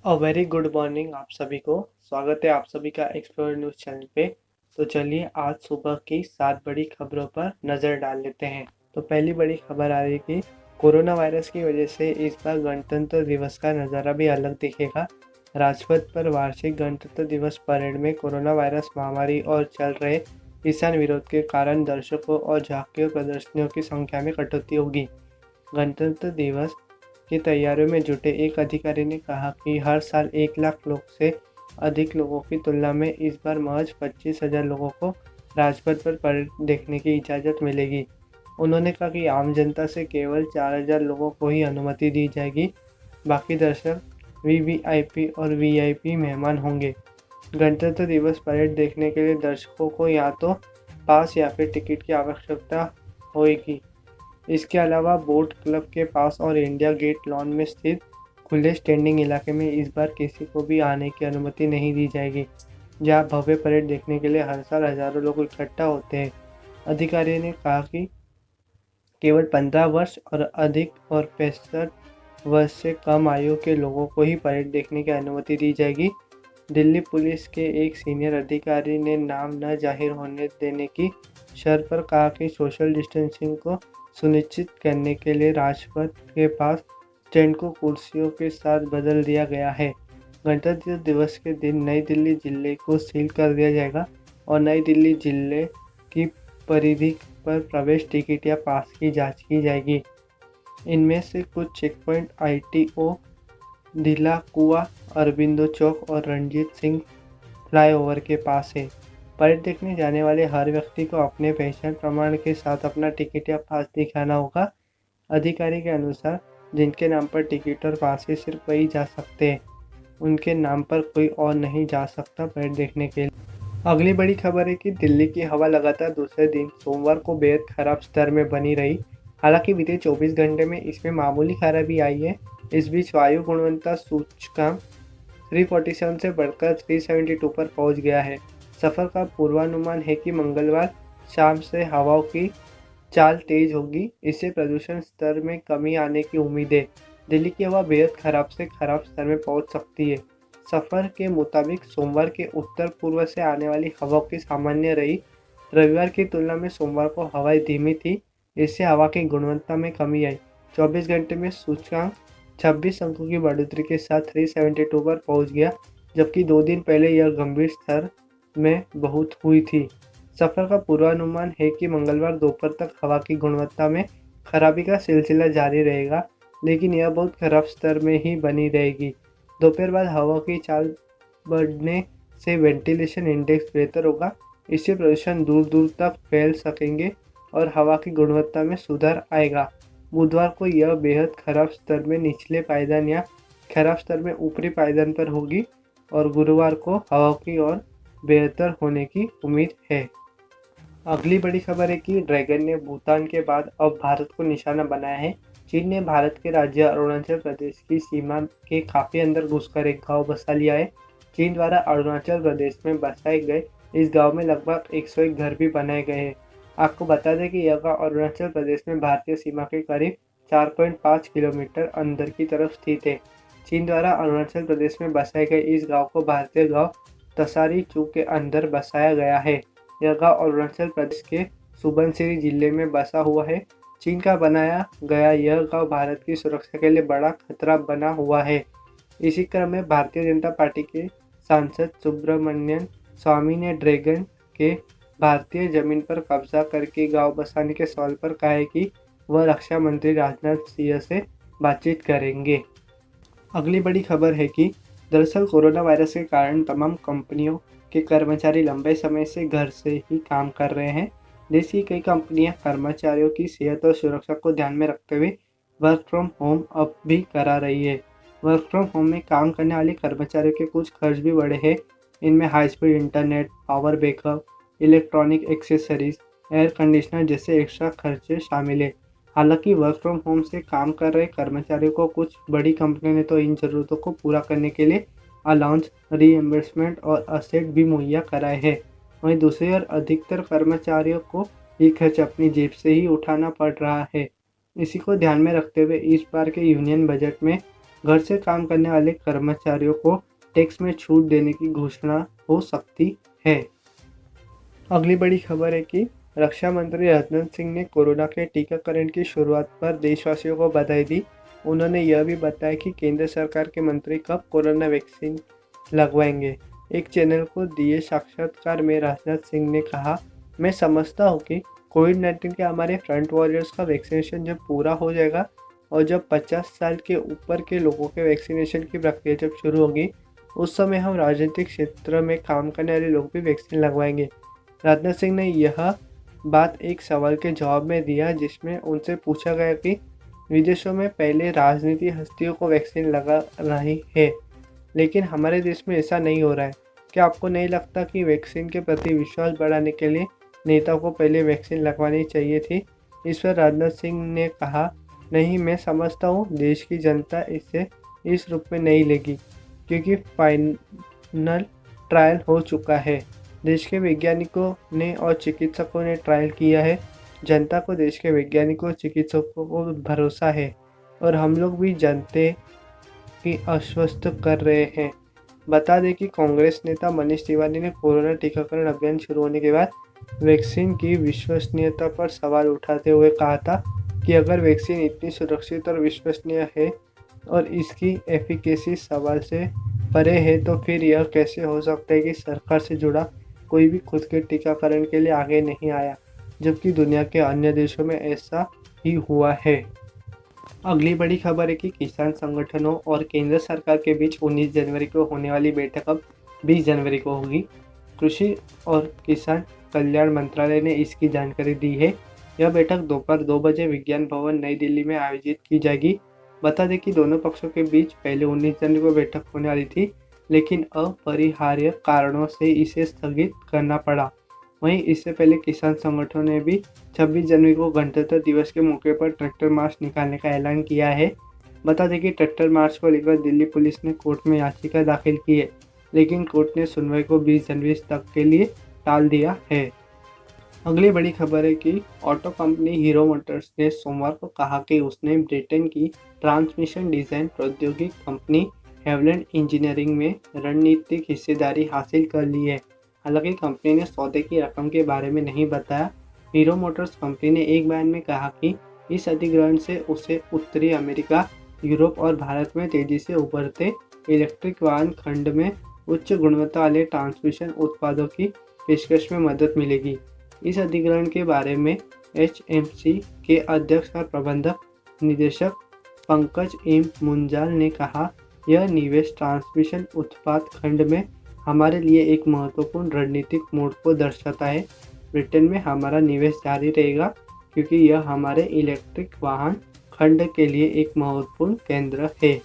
Very good morning आप सभी को। स्वागत है आप सभी का एक्सप्लोर न्यूज़ चैनल पे। तो चलिए आज सुबह की 7 बड़ी खबरों पर नज़र डाल लेते हैं। तो पहली बड़ी खबर आ रही है कि कोरोना वायरस की वजह से इस बार गणतंत्र दिवस का नज़ारा भी अलग दिखेगा। राजपथ पर वार्षिक गणतंत्र दिवस परेड में कोरोना वायरस महामारी और चल रहे किसान विरोध के कारण दर्शकों और झांकियों प्रदर्शनियों की संख्या में कटौती होगी। गणतंत्र दिवस की तैयारियों में जुटे एक अधिकारी ने कहा कि हर साल 1 लाख लोग से अधिक लोगों की तुलना में इस बार महज 25,000 लोगों को राजपथ पर परेड देखने की इजाज़त मिलेगी। उन्होंने कहा कि आम जनता से केवल 4,000 लोगों को ही अनुमति दी जाएगी। बाकी दर्शक वीवीआईपी और वीआईपी मेहमान होंगे। गणतंत्र दिवस परेड देखने के लिए दर्शकों को या तो पास या फिर टिकट की आवश्यकता होगी। इसके अलावा बोट क्लब के पास और इंडिया गेट लॉन में स्थित खुले स्टैंडिंग इलाके में इस बार किसी को भी आने की अनुमति नहीं दी जाएगी, जहां भव्य परेड देखने के लिए हर साल हजारों लोग इकट्ठा होते हैं। अधिकारी ने कहा कि केवल 15 वर्ष और अधिक और 65 वर्ष से कम आयु के लोगों को ही परेड देखने की अनुमति दी जाएगी। दिल्ली पुलिस के एक सीनियर अधिकारी ने नाम न जाहिर होने देने की शर्त पर कहा कि सोशल डिस्टेंसिंग को सुनिश्चित करने के लिए राजपथ के पास स्टैंड को कुर्सियों के साथ बदल दिया गया है। गणतंत्र दिवस के दिन नई दिल्ली जिले को सील कर दिया जाएगा और नई दिल्ली जिले की परिधि पर प्रवेश टिकट या पास की जांच की जाएगी। इनमें से कुछ चेक पॉइंट ITO, ढीला कुआं, अरबिंदो चौक और रणजीत सिंह फ्लाईओवर के पास है। परेड देखने जाने वाले हर व्यक्ति को अपने पहचान प्रमाण के साथ अपना टिकट या पास दिखाना होगा। अधिकारी के अनुसार जिनके नाम पर टिकट और पास है सिर्फ वही जा सकते हैं, उनके नाम पर कोई और नहीं जा सकता परेड देखने के लिए। अगली बड़ी खबर है कि दिल्ली की हवा लगातार दूसरे दिन सोमवार को बेहद खराब स्तर में बनी रही। हालांकि बीते 24 घंटे में इसमें मामूली खराबी आई है। इस बीच वायु गुणवत्ता सूचकांक 347 से बढ़कर 372 पर पहुंच गया है। सफ़र का पूर्वानुमान है कि मंगलवार शाम से हवाओं की चाल तेज होगी। इससे प्रदूषण स्तर में कमी आने की उम्मीद है। दिल्ली की हवा बेहद खराब से खराब स्तर में पहुंच सकती है। सफ़र के मुताबिक सोमवार के उत्तर पूर्व से आने वाली हवाओं की सामान्य रही। रविवार की तुलना में सोमवार को हवाएं धीमी थी। इससे हवा की गुणवत्ता में कमी आई। 24 घंटे में सूचकांक 26 अंकों की बढ़ोतरी के साथ 372 पर पहुंच गया, जबकि 2 दिन पहले यह गंभीर स्तर में बहुत हुई थी। सफ़र का पूर्वानुमान है कि मंगलवार दोपहर तक हवा की गुणवत्ता में खराबी का सिलसिला जारी रहेगा, लेकिन यह बहुत खराब स्तर में ही बनी रहेगी। दोपहर बाद हवा की चाल बढ़ने से वेंटिलेशन इंडेक्स बेहतर होगा। इससे प्रदूषण दूर दूर तक फैल सकेंगे और हवा की गुणवत्ता में सुधार आएगा। बुधवार को यह बेहद खराब स्तर में निचले पायदान या खराब स्तर में ऊपरी पायदान पर होगी और गुरुवार को हवा की और बेहतर होने की उम्मीद है। अगली बड़ी खबर है कि ड्रैगन ने भूटान के बाद अब भारत को निशाना बनाया है। चीन ने भारत के राज्य अरुणाचल प्रदेश की सीमा के काफी अंदर घुसकर एक गांव बसा लिया है। चीन द्वारा अरुणाचल प्रदेश में बसाए गए इस गांव में लगभग 101 घर भी बनाए गए हैं। आपको बता दें कि यह गांव अरुणाचल प्रदेश में भारतीय सीमा के करीब 4.5 किलोमीटर अंदर की तरफ स्थित है। चीन द्वारा अरुणाचल प्रदेश में बसाए गए इस गांव को भारतीय गांव तसारी चू के अंदर बसाया गया है। यह गांव अरुणाचल प्रदेश के सुबनसिरी जिले में बसा हुआ है। चीन का बनाया गया यह गांव भारत की सुरक्षा के लिए बड़ा खतरा बना हुआ है। इसी क्रम में भारतीय जनता पार्टी के सांसद सुब्रमण्यन स्वामी ने ड्रैगन के भारतीय जमीन पर कब्जा करके गांव बसाने के सवाल पर कहा है कि वह रक्षा मंत्री राजनाथ सिंह से बातचीत करेंगे। अगली बड़ी खबर है कि दरअसल कोरोना वायरस के कारण तमाम कंपनियों के कर्मचारी लंबे समय से घर से ही काम कर रहे हैं। देश की कई कंपनियां कर्मचारियों की सेहत और सुरक्षा को ध्यान में रखते हुए वर्क फ्रॉम होम अब भी करा रही है। वर्क फ्रॉम होम में काम करने वाले कर्मचारियों के कुछ खर्च भी बढ़े हैं। इनमें high speed internet, power backup, electronic accessories, air conditioner जैसे एक्स्ट्रा खर्चे शामिल है। हालांकि वर्क फ्रॉम होम से काम कर रहे कर्मचारियों को कुछ बड़ी कंपनियों ने तो इन जरूरतों को पूरा करने के लिए अलाउंस, रीएम्बर्समेंट और असेट भी मुहैया कराए हैं। वहीं दूसरी ओर अधिकतर कर्मचारियों को ये खर्च अपनी जेब से ही उठाना पड़ रहा है। इसी को ध्यान में रखते हुए इस बार के यूनियन बजट में घर से काम करने वाले कर्मचारियों को टैक्स में छूट देने की घोषणा हो सकती है। अगली बड़ी खबर है कि रक्षा मंत्री राजनाथ सिंह ने कोरोना के टीकाकरण की शुरुआत पर देशवासियों को बधाई दी। उन्होंने यह भी बताया कि केंद्र सरकार के मंत्री कब कोरोना वैक्सीन लगवाएंगे। एक चैनल को दिए साक्षात्कार में राजनाथ सिंह ने कहा, मैं समझता हूँ कि कोविड-19 के हमारे फ्रंट वॉरियर्स का वैक्सीनेशन जब पूरा हो जाएगा और जब 50 साल के ऊपर के लोगों के वैक्सीनेशन की प्रक्रिया जब शुरू होगी, उस समय हम राजनीतिक क्षेत्र में काम करने वाले लोग भी वैक्सीन लगवाएंगे। राजनाथ सिंह ने यह बात एक सवाल के जवाब में दिया जिसमें उनसे पूछा गया कि विदेशों में पहले राजनीति हस्तियों को वैक्सीन लगा रही है, लेकिन हमारे देश में ऐसा नहीं हो रहा है। क्या आपको नहीं लगता कि वैक्सीन के प्रति विश्वास बढ़ाने के लिए नेताओं को पहले वैक्सीन लगवानी चाहिए थी? इस पर राजनाथ सिंह ने कहा, नहीं, मैं समझता हूँ देश की जनता इसे इस रूप में नहीं लेगी क्योंकि फाइनल ट्रायल हो चुका है। देश के वैज्ञानिकों ने और चिकित्सकों ने ट्रायल किया है। जनता को देश के वैज्ञानिकों और चिकित्सकों को भरोसा है और हम लोग भी जानते कि आश्वस्त कर रहे हैं। बता दें कि कांग्रेस नेता मनीष तिवारी ने कोरोना टीकाकरण अभियान शुरू होने के बाद वैक्सीन की विश्वसनीयता पर सवाल उठाते हुए कहा था कि अगर वैक्सीन इतनी सुरक्षित और विश्वसनीय है और इसकी एफिकेसी सवाल से परे है तो फिर यह कैसे हो सकता है कि सरकार से जुड़ा कोई भी खुद के टीकाकरण के लिए आगे नहीं आया, जबकि दुनिया के अन्य देशों में ऐसा ही हुआ है। अगली बड़ी खबर है कि किसान संगठनों और केंद्र सरकार के बीच 19 जनवरी को होने वाली बैठक अब 20 जनवरी को होगी। कृषि और किसान कल्याण मंत्रालय ने इसकी जानकारी दी है। यह बैठक दोपहर 2 बजे विज्ञान भवन नई दिल्ली में आयोजित की जाएगी। बता दें कि दोनों पक्षों के बीच पहले 19 जनवरी को बैठक होने वाली थी, लेकिन अपरिहार्य कारणों से इसे स्थगित करना पड़ा। वहीं इससे पहले किसान संगठनों ने भी 26 जनवरी को गणतंत्र दिवस के मौके पर ट्रैक्टर मार्च निकालने का ऐलान किया है। बता दें कि ट्रैक्टर मार्च को लेकर दिल्ली पुलिस ने कोर्ट में याचिका दाखिल की है, लेकिन कोर्ट ने सुनवाई को 20 जनवरी तक के लिए टाल दिया है। अगली बड़ी खबर है कि ऑटो कंपनी हीरो मोटर्स ने सोमवार को कहा कि उसने ब्रिटेन की ट्रांसमिशन डिजाइन प्रौद्योगिकी कंपनी हेवलैंड इंजीनियरिंग में रणनीतिक हिस्सेदारी हासिल कर ली है। हालांकि कंपनी ने सौदे की रकम के बारे में नहीं बताया। हीरो मोटर्स कंपनी ने एक बयान में कहा कि इस अधिग्रहण से उसे उत्तरी अमेरिका, यूरोप और भारत में तेजी से उभरते इलेक्ट्रिक वाहन खंड में उच्च गुणवत्ता वाले ट्रांसमिशन उत्पादों की पेशकश में मदद मिलेगी। इस अधिग्रहण के बारे में HMC के अध्यक्ष और प्रबंधक निदेशक पंकज एम मुंजाल ने कहा, यह निवेश ट्रांसमिशन उत्पाद खंड में हमारे लिए एक महत्वपूर्ण रणनीतिक मोड़ को दर्शाता है। ब्रिटेन में हमारा निवेश जारी रहेगा क्योंकि यह हमारे इलेक्ट्रिक वाहन खंड के लिए एक महत्वपूर्ण केंद्र है।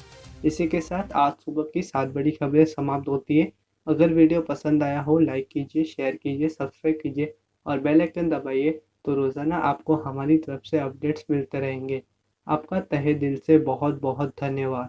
इसी के साथ आज सुबह की 7 बड़ी खबरें समाप्त होती है। अगर वीडियो पसंद आया हो लाइक कीजिए, शेयर कीजिए, सब्सक्राइब कीजिए और बेल आइकन दबाइए तो रोज़ाना आपको हमारी तरफ से अपडेट्स मिलते रहेंगे। आपका तहे दिल से बहुत बहुत धन्यवाद।